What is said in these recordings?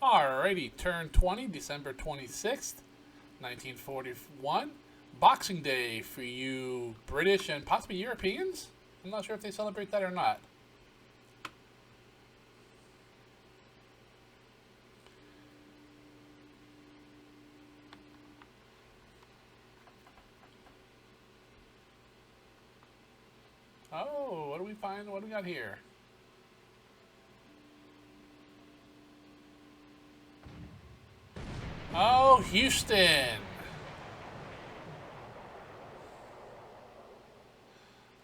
Alrighty, turn 20, December 26th, 1941. Boxing Day for you British and possibly Europeans? I'm not sure if they celebrate that or not. Oh, what do we find? What do we got here? Oh, Houston.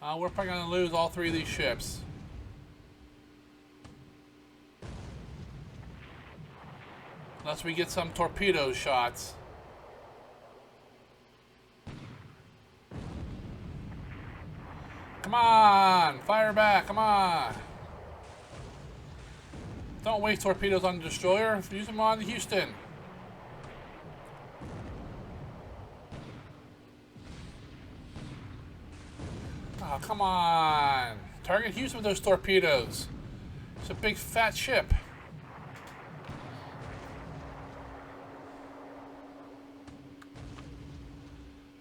We're probably going to lose all three of these ships. Unless we get some torpedo shots. Come on! Fire back, come on! Don't waste torpedoes on the destroyer. Use them on the Houston. Oh, come on. Target Houston with those torpedoes. It's a big fat ship.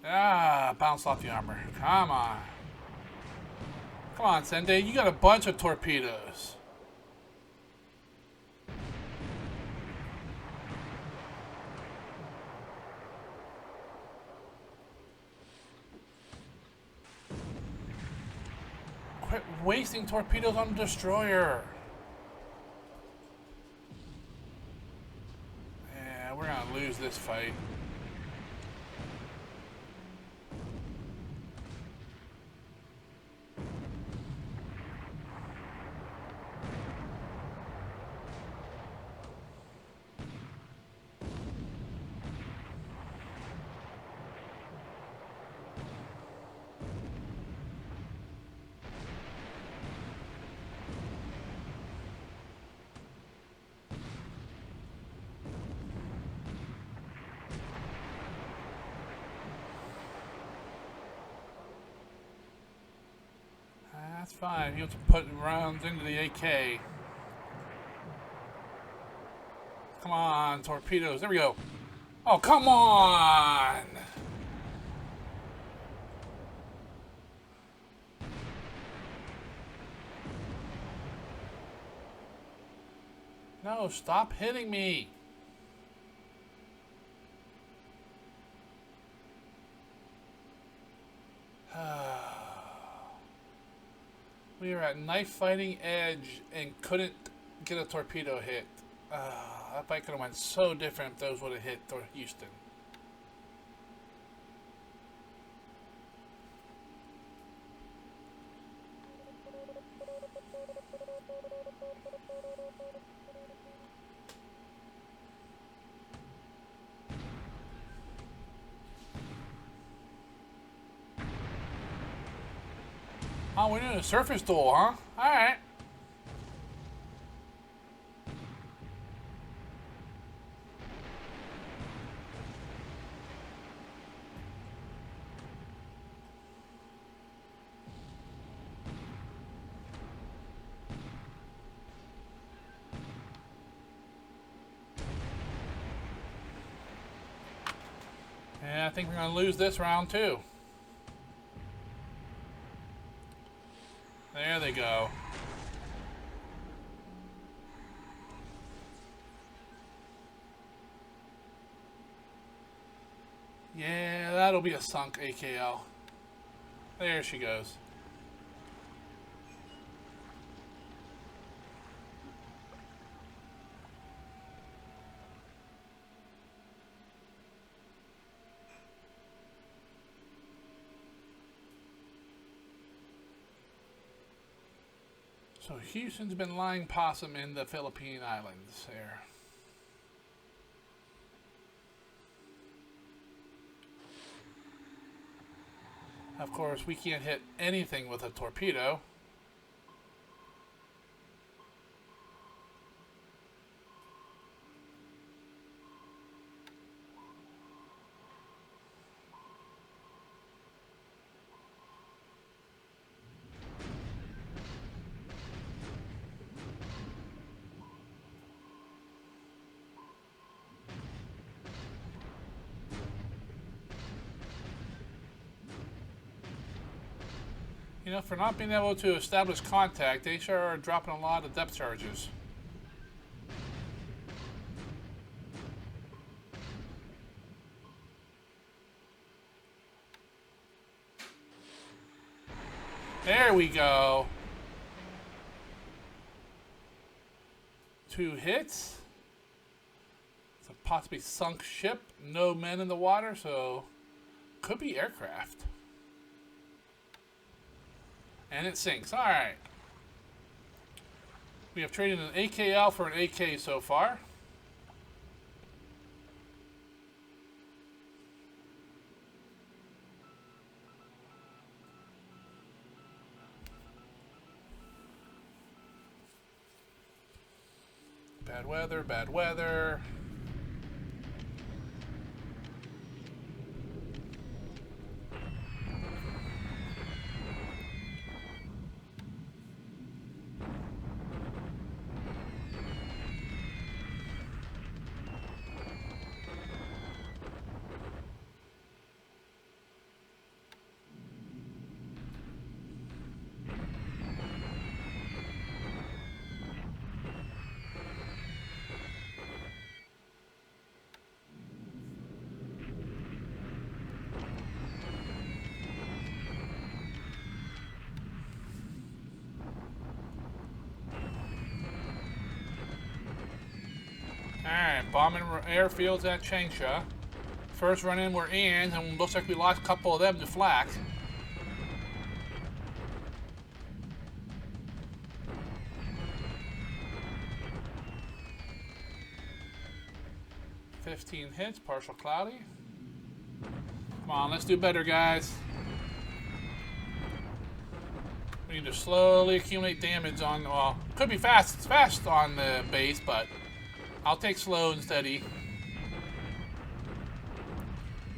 Ah, bounce off the armor. Come on. Come on, Sende. You got a bunch of torpedoes. Quit wasting torpedoes on the destroyer. Yeah, we're gonna lose this fight. That's fine. You have to put rounds into the AK. Come on, torpedoes. There we go. Oh, come on! No, stop hitting me. We are at knife fighting edge and couldn't get a torpedo hit. That fight could have went so different if those would have hit Houston. Oh, we're doing a surface duel, huh? Alright. Yeah, I think we're going to lose this round, too. There they go. Yeah, that'll be a sunk AKL. There she goes. So Houston's been lying possum in the Philippine Islands there. Of course, we can't hit anything with a torpedo. You know, for not being able to establish contact, they sure are dropping a lot of depth charges. There we go. 2 hits. It's a possibly sunk ship. No men in the water, so could be aircraft. And it sinks. Alright. We have traded an AKL for an AK so far. Bad weather, bad weather. Alright, bombing airfields at Changsha. First run in we're in, and looks like we lost a couple of them to flak. $15 hits, partial cloudy. Come on, let's do better, guys. We need to slowly accumulate damage on, well, could be fast. It's fast on the base, but I'll take slow and steady.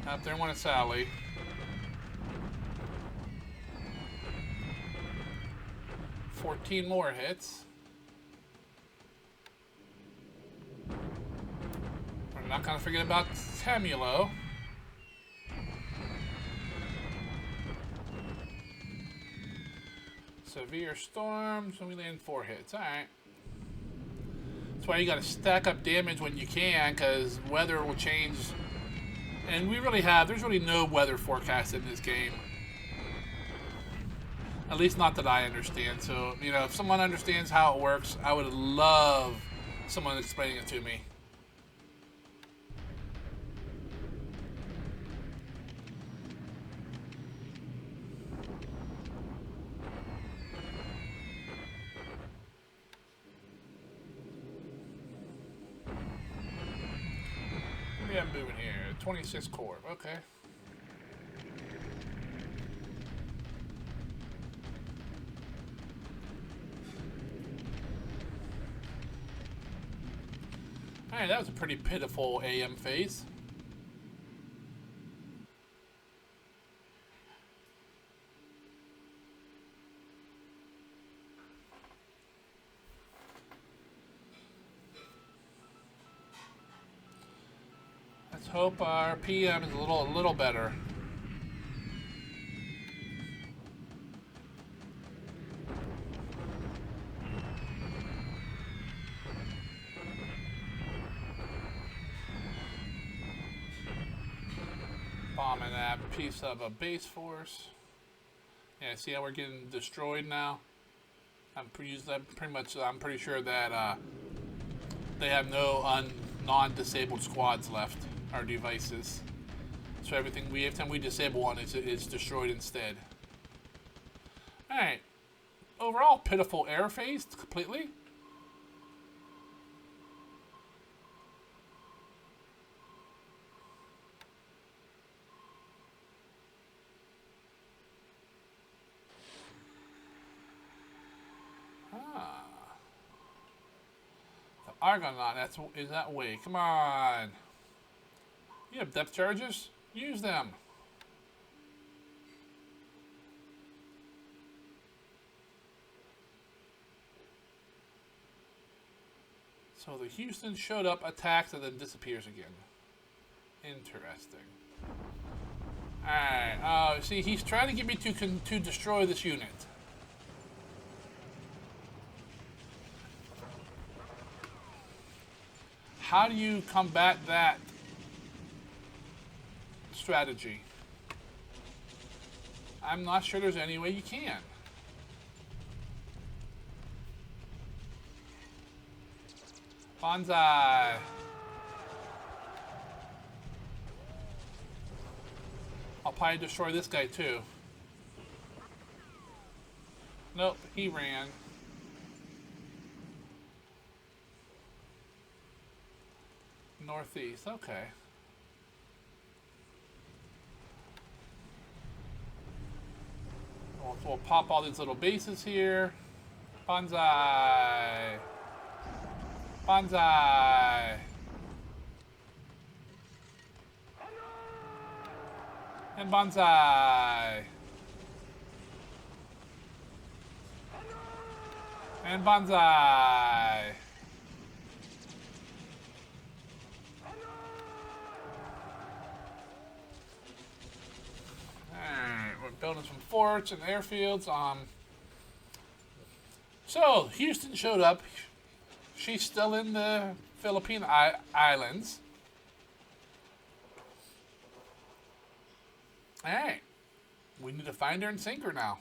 Out there, one at Sally. $14 more hits. We're not going to forget about Temulo. Severe storms, and we land 4 hits. Alright. That's why you gotta stack up damage when you can, because weather will change. And there's really no weather forecast in this game. At least not that I understand. So, you know, if someone understands how it works, I would love someone explaining it to me. I'm moving here. 26 core. Okay. Alright, that was a pretty pitiful AM phase. Let's hope our PM is a little better. Bombing that piece of a base force. Yeah, see how we're getting destroyed now? I'm pretty sure that they have no non-disabled squads left, our devices. So every time we disable one, it's destroyed instead. Alright. Overall, pitiful air phase completely. Argonaut, is that way. Come on. You have depth charges? Use them. So the Houston showed up, attacks, and then disappears again. Interesting. Alright, see, he's trying to get me to destroy this unit. How do you combat that strategy? I'm not sure there's any way you can. Bonsai. I'll probably destroy this guy too. Nope, he ran. Northeast, okay. We'll pop all these little bases here. Bonsai. Bonsai. And bonsai. And bonsai. Alright, we're building some forts and airfields. So, Houston showed up. She's still in the Philippine Islands. Alright. We need to find her and sink her now.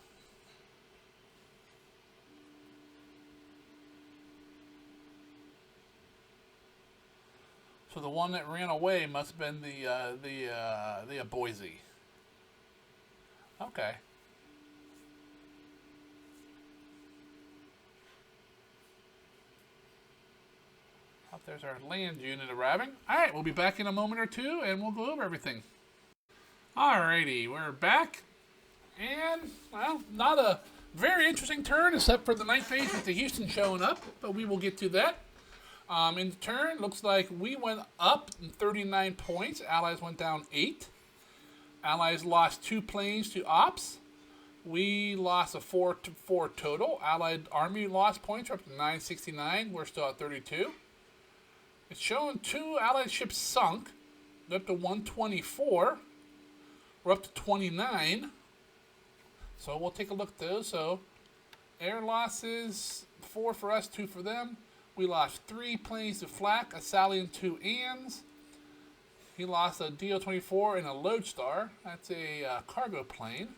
So the one that ran away must have been the Boise. Okay. Up there's our land unit arriving. Alright, we'll be back in a moment or two and we'll go over everything. Alrighty, we're back. And, well, not a very interesting turn except for the ninth phase with the Houston showing up, but we will get to that. In the turn, looks like we went up 39 points. Allies went down 8. Allies lost 2 planes to Ops. We lost a 4 total. Allied Army lost points. We're up to 969. We're still at 32. It's showing 2 Allied ships sunk. They're up to 124. We're up to 29. So we'll take a look at those. So air losses, 4 for us, 2 for them. We lost 3 planes to Flak, a Sally and 2 Anns. He lost a DO-24 and a Lodestar. That's a cargo plane.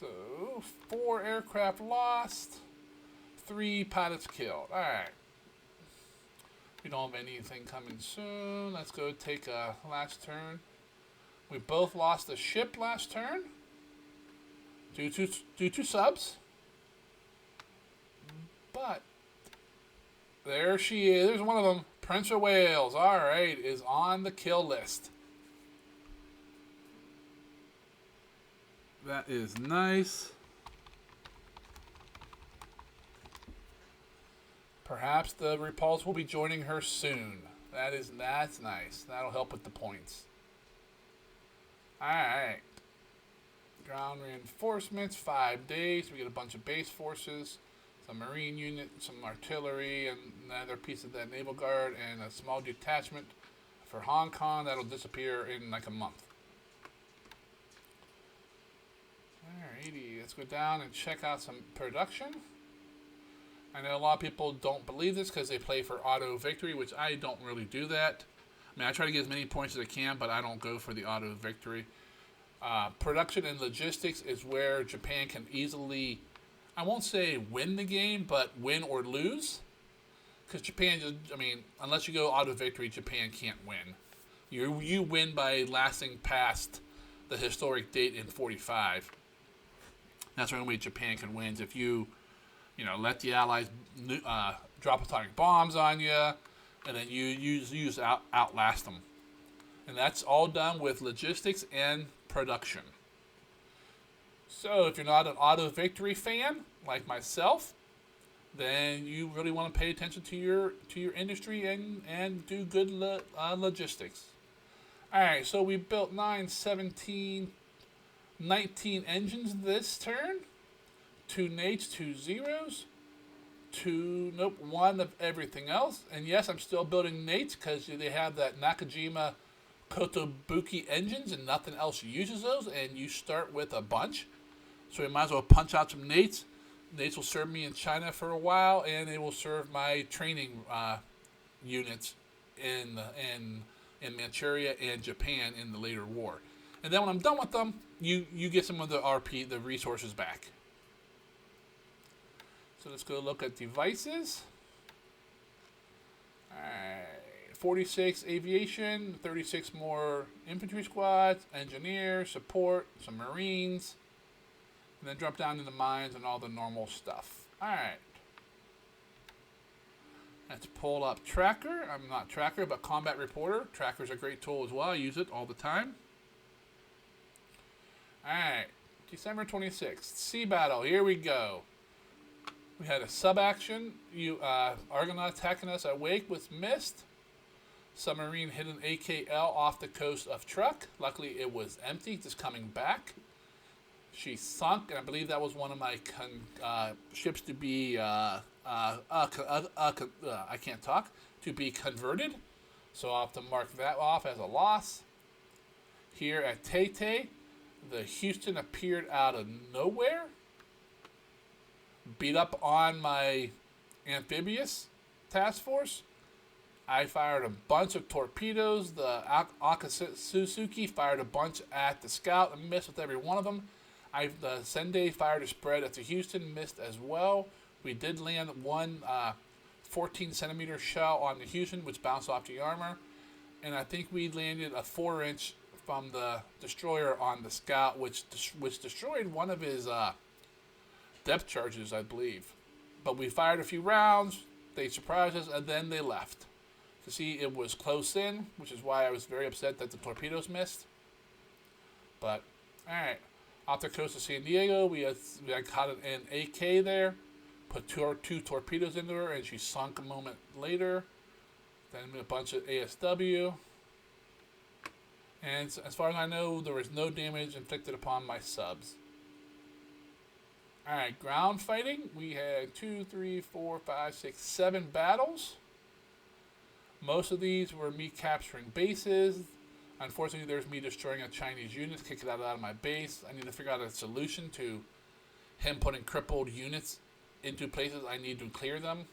So 4 aircraft lost, 3 pilots killed. Alright. We don't have anything coming soon. Let's go take a last turn. We both lost a ship last turn due to subs. But there she is. There's one of them. Prince of Wales. Alright, is on the kill list. That is nice. Perhaps the Repulse will be joining her soon. That's nice. That'll help with the points. Alright. Ground reinforcements, 5 days. We get a bunch of base forces. A marine unit, some artillery, and another piece of that naval guard, and a small detachment for Hong Kong that'll disappear in like a month. Alrighty, let's go down and check out some production. I know a lot of people don't believe this because they play for auto victory, which I don't really do that. I mean, I try to get as many points as I can, but I don't go for the auto victory. Production and logistics is where Japan can easily, I won't say win the game, but win or lose. Because Japan, I mean, unless you go auto victory, Japan can't win. You win by lasting past the historic date in 45. That's the only way Japan can win. If you let the Allies drop atomic bombs on you, and then you outlast them. And that's all done with logistics and production. So if you're not an auto victory fan like myself, then you really want to pay attention to your industry and do good logistics. All right, so we built 9, 17, 19 engines this turn. 2 nades, 2 zeros, one of everything else. And yes, I'm still building Nates because they have that Nakajima Kotobuki engines and nothing else uses those. And you start with a bunch. So we might as well punch out some Nates. Nates will serve me in China for a while, and they will serve my training units in Manchuria and Japan in the later war. And then when I'm done with them, you get some of the resources back. So let's go look at devices. Alright, 46 aviation, 36 more infantry squads, engineers, support, some marines, and then drop down to the mines and all the normal stuff. Alright. Let's pull up Tracker. I'm not Tracker, but Combat Reporter. Tracker's a great tool as well. I use it all the time. Alright. December 26th. Sea Battle. Here we go. We had a sub-action. Argonaut attacking us at Wake with mist. Submarine hit an AKL off the coast of Truk. Luckily, it was empty, just coming back. She sunk, and I believe that was one of my ships to be, I can't talk, to be converted. So I'll have to mark that off as a loss. Here at Taytay, the Houston appeared out of nowhere. Beat up on my amphibious task force. I fired a bunch of torpedoes. The Akatsuki fired a bunch at the scout and missed with every one of them. The Sendai fired a spread at the Houston, missed as well. We did land one 14-centimeter shell on the Houston, which bounced off the armor. And I think we landed a 4-inch from the destroyer on the scout, which destroyed one of his depth charges, I believe. But we fired a few rounds, they surprised us, and then they left. To see it was close in, which is why I was very upset that the torpedoes missed. But, alright. Off the coast of San Diego, I caught an AK there. Put two torpedoes into her, and she sunk a moment later. Then a bunch of ASW. And as far as I know, there was no damage inflicted upon my subs. Alright, ground fighting. We had 7 battles. Most of these were me capturing bases. Unfortunately, there's me destroying a Chinese unit, kicking it out of my base. I need to figure out a solution to him putting crippled units into places I need to clear them.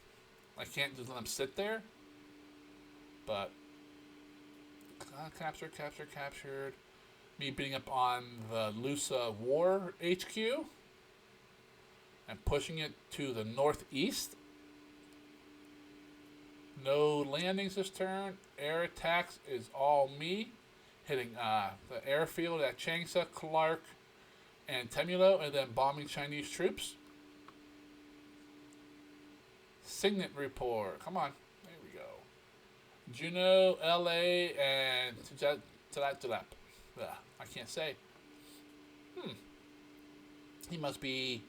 I can't just let them sit there. But captured. Me beating up on the Lusa War HQ and pushing it to the northeast. No landings this turn. Air attacks is all me. Hitting the airfield at Changsha, Clark, and Temulo, and then bombing Chinese troops. Signet report. Come on. There we go. Juneau, LA, and Tadap. I can't say. He must be...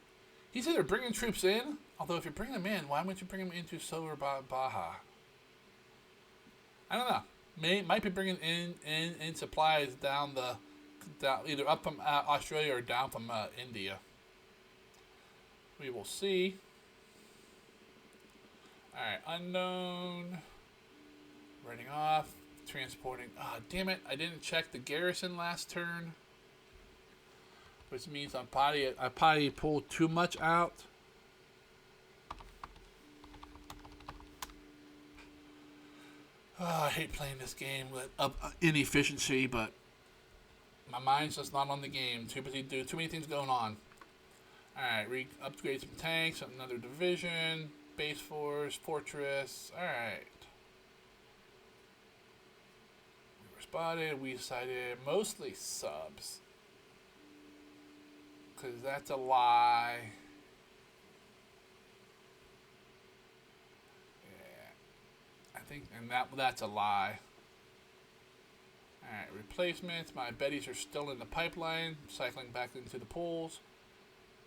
He's either bringing troops in, although if you're bringing them in, why wouldn't you bring them into Silver Baja? I don't know. Might be bringing in supplies down either up from Australia or down from India. We will see. Alright, unknown. Running off. Transporting. Ah, damn it. I didn't check the garrison last turn. Which means I probably pulled too much out. Oh, I hate playing this game with inefficiency, but my mind's just not on the game. Too many things going on. Alright, upgrade some tanks, another division, base force, fortress. Alright. We were spotted. We decided mostly subs. Because that's a lie. And that's a lie. Alright, replacements. My Bettys are still in the pipeline, cycling back into the pools.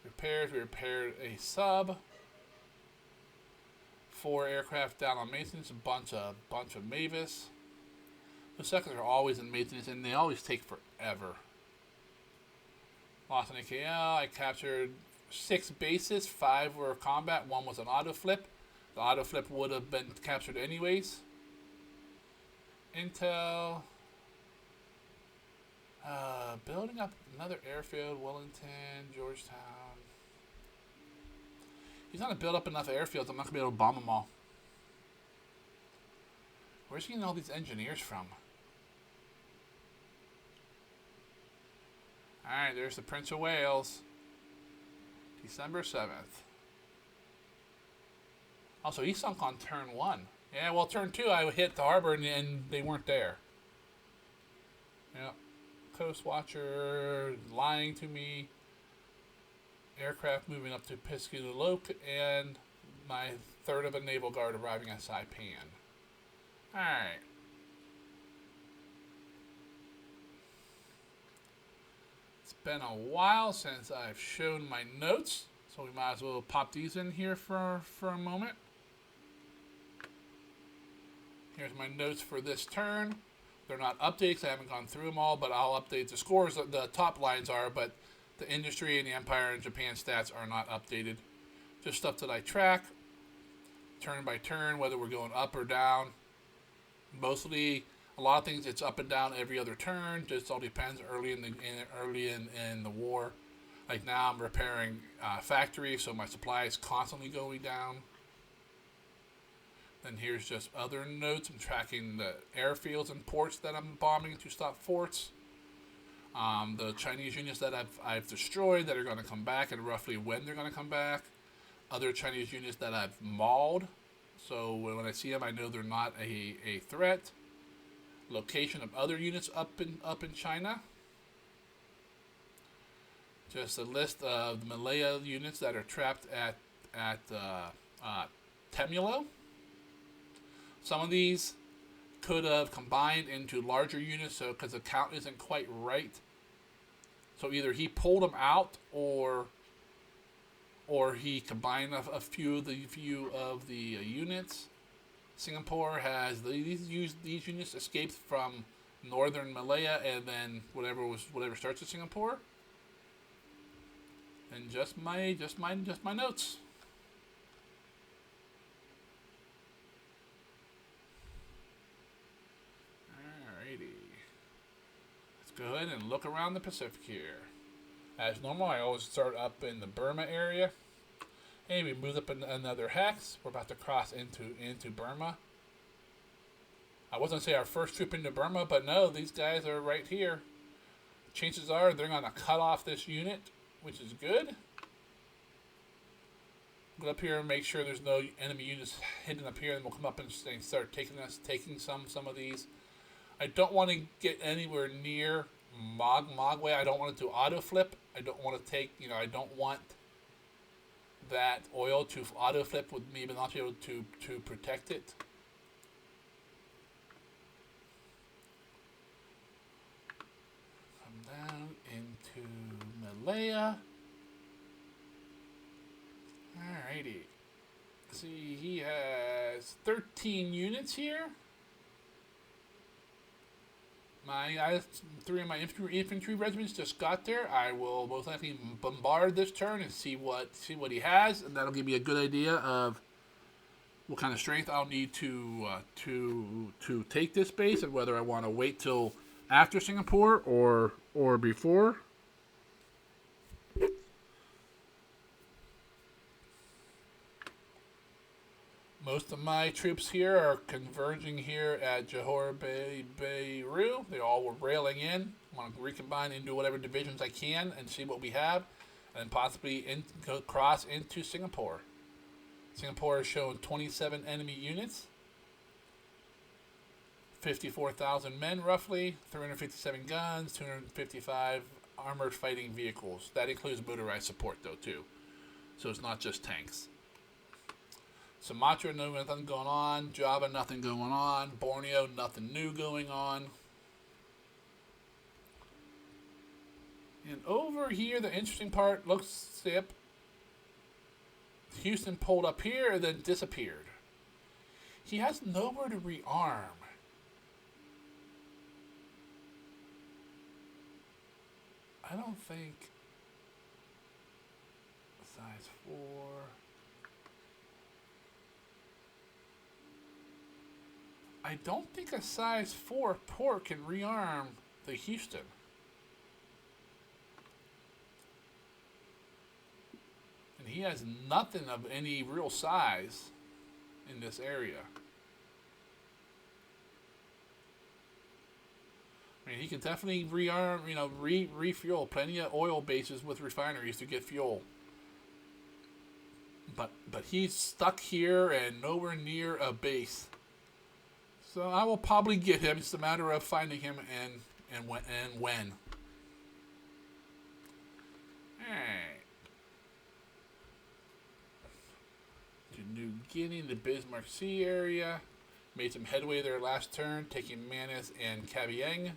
Repairs. We repaired a sub. 4 aircraft down on maintenance. A bunch of Mavis. The sections are always in maintenance, and they always take forever. Lost an AKL. I captured 6 bases, 5 were combat, 1 was an auto flip. The auto flip would have been captured anyways. Intel. Building up another airfield, Wellington, Georgetown. He's not going to build up enough airfields. I'm not going to be able to bomb them all. Where's he getting all these engineers from? Alright, there's the Prince of Wales. December 7th. Also, he sunk on turn 1. Yeah, well, turn 2, I hit the harbor and they weren't there. Yep. Coast Watcher lying to me. Aircraft moving up to Piscataway, and my third of a naval guard arriving at Saipan. Alright. It's been a while since I've shown my notes, so we might as well pop these in here for a moment. Here's my notes for this turn. They're not updates. I haven't gone through them all, but I'll update the scores. The top lines are, but the industry and the Empire and Japan stats are not updated. Just stuff that I track, turn by turn, whether we're going up or down. Mostly, a lot of things it's up and down every other turn. Just all depends early in the war. Like now, I'm repairing factories, so my supply is constantly going down. Then here's just other notes. I'm tracking the airfields and ports that I'm bombing to stop forts. The Chinese units that I've destroyed that are going to come back and roughly when they're going to come back. Other Chinese units that I've mauled. So when I see them, I know they're not a threat. Location of other units up in China. Just a list of the Malaya units that are trapped at Temulo. Some of these could have combined into larger units, so because the count isn't quite right. So either he pulled them out, or he combined a few of the units. Singapore has these units escaped from northern Malaya, and then whatever starts at Singapore. And just my notes. Go ahead and look around the Pacific here. As normal, I always start up in the Burma area. Hey, we moved up another hex. We're about to cross into Burma. I was going to say our first trip into Burma, but no, these guys are right here. Chances are they're going to cut off this unit, which is good. Go up here and make sure there's no enemy units hidden up here, and we'll come up and start taking some of these. I don't want to get anywhere near Mogwai. I don't want it to auto flip. I don't want to take, I don't want that oil to auto flip with me, but not be able to protect it. Come down into Malaya. Alrighty. See, he has 13 units here. Three of my infantry regiments just got there. I will most likely bombard this turn and see what he has, and that'll give me a good idea of what kind of strength I'll need to take this base, and whether I want to wait till after Singapore or before. Most of my troops here are converging here at Johor Bahru. They all were railing in. I want to recombine into whatever divisions I can and see what we have, and possibly cross into Singapore. Singapore is showing 27 enemy units, 54,000 men roughly, 357 guns, 255 armored fighting vehicles. That includes motorized support though too, so it's not just tanks. Sumatra, nothing going on. Java, nothing going on. Borneo, nothing new going on. And over here, the interesting part looks, yep, Houston pulled up here and then disappeared. He has nowhere to rearm. I don't think Size 4. I don't think a size 4 port can rearm the Houston. And he has nothing of any real size in this area. I mean, he can definitely rearm, refuel plenty of oil bases with refineries to get fuel. But he's stuck here and nowhere near a base. So I will probably get him. It's a matter of finding him and when. Alright. To New Guinea, the Bismarck Sea area. Made some headway there last turn, taking Manus and Kavieng.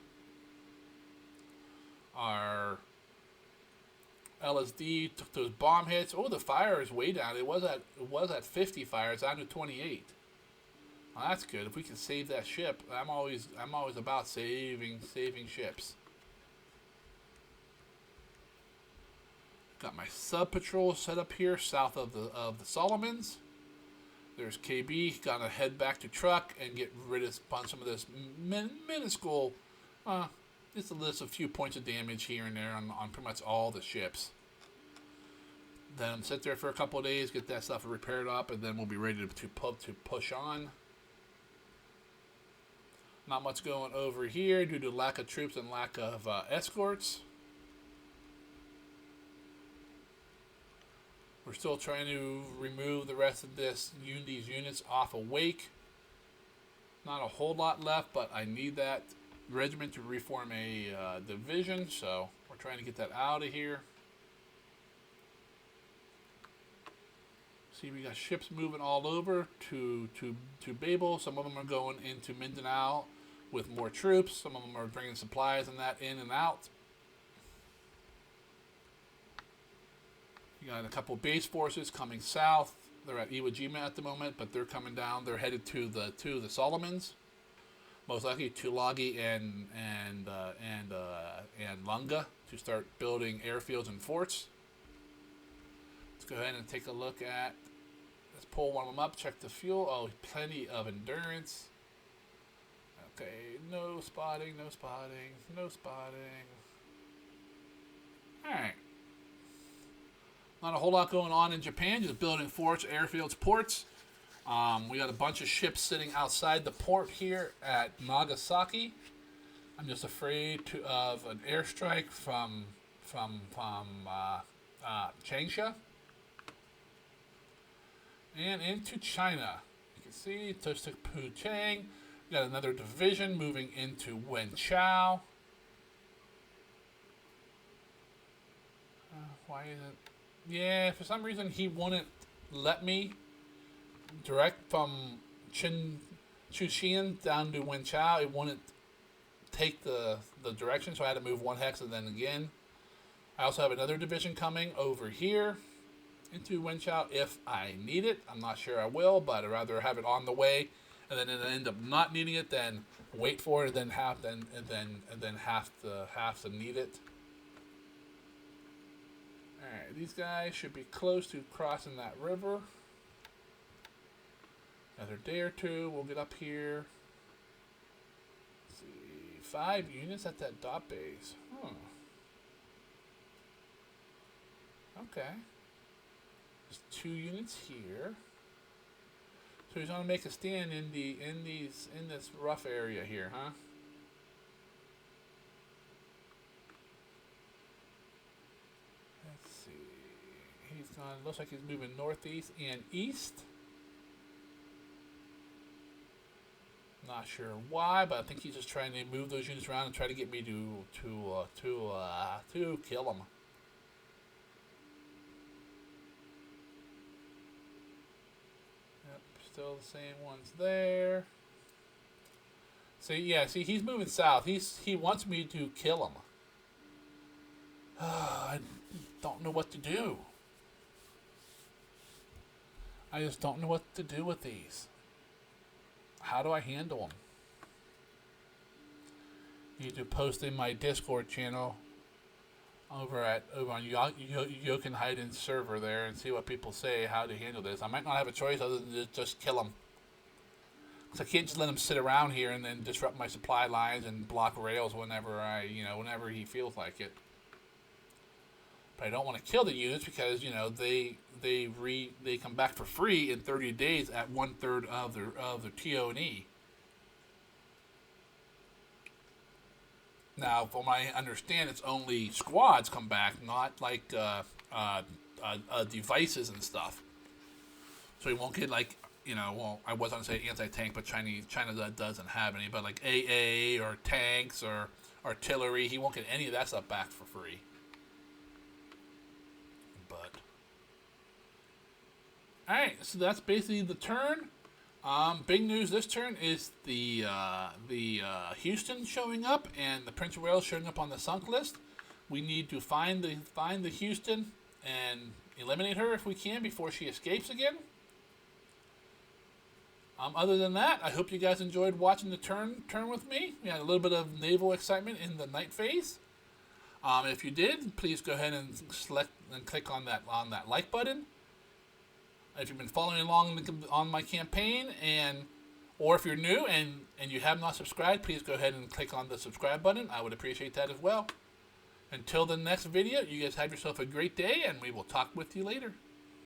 Our LSD took those bomb hits. Oh, the fire is way down. It was at 50 fire. It's down to 28. Well, that's good. If we can save that ship, I'm always about saving ships. Got my sub patrol set up here south of the Solomons. There's KB. Gonna head back to truck and get rid of some of this minuscule. Just a list of few points of damage here and there on pretty much all the ships. Then sit there for a couple of days, get that stuff repaired up, and then we'll be ready to push on. Not much going over here due to lack of troops and lack of escorts. We're still trying to remove the rest of these units off of Wake. Not a whole lot left, but I need that regiment to reform a division, so we're trying to get that out of here. See, we got ships moving all over to Babel. Some of them are going into Mindanao with more troops. Some of them are bringing supplies and that in and out. You got a couple base forces coming south. They're at Iwo Jima at the moment, but they're coming down. They're headed to the Solomons. Most likely Tulagi and Lunga to start building airfields and forts. Let's go ahead and take a look at. Let's pull one of them up. Check the fuel. Oh, plenty of endurance. Okay, no spotting. All right. Not a whole lot going on in Japan. Just building forts, airfields, ports. We got a bunch of ships sitting outside the port here at Nagasaki. I'm just afraid of an airstrike from Changsha. And into China. You can see Toastuk Puchang. We got another division moving into Wenchao. Why isn't... Yeah, for some reason he wouldn't let me direct from Chuxian down to Wenchao. It wouldn't take the direction, so I had to move one hex and then again. I also have another division coming over here into Wenchao if I need it. I'm not sure I will, but I'd rather have it on the way and then end up not needing it than wait for it and then have to need it. Alright, these guys should be close to crossing that river. Another day or two, we'll get up here. Let's see, 5 units at that dot base. Okay. There's 2 units here. So he's gonna make a stand in this rough area here, huh? Let's see. He's gonna looks like he's moving northeast and east. Not sure why, but I think he's just trying to move those units around and try to get me to kill him. Yep, still the same ones there. See, he's moving south. He wants me to kill him. I don't know what to do. I just don't know what to do with these. How do I handle them? Need to post in my Discord channel over on Jokenheiden's server there and see what people say how to handle this. I might not have a choice other than just kill him. So I can't just let him sit around here and then disrupt my supply lines and block rails whenever whenever he feels like it. But I don't want to kill the units because they come back for free in 30 days at 1/3 of their TO&E. Now, from what I understand, it's only squads come back, not like devices and stuff. So you won't get like. Well, I was going to say anti-tank, but China doesn't have any. But like AA or tanks or artillery, he won't get any of that stuff back for free. But all right, so that's basically the turn. Big news this turn is the Houston showing up and the Prince of Wales showing up on the sunk list. We need to find the Houston and eliminate her if we can before she escapes again. Other than that, I hope you guys enjoyed watching the turn with me. We had a little bit of naval excitement in the night phase. If you did, please go ahead and select and click on that like button. If you've been following along on my campaign, or if you're new and you have not subscribed, please go ahead and click on the subscribe button. I would appreciate that as well. Until the next video, you guys have yourself a great day, and we will talk with you later.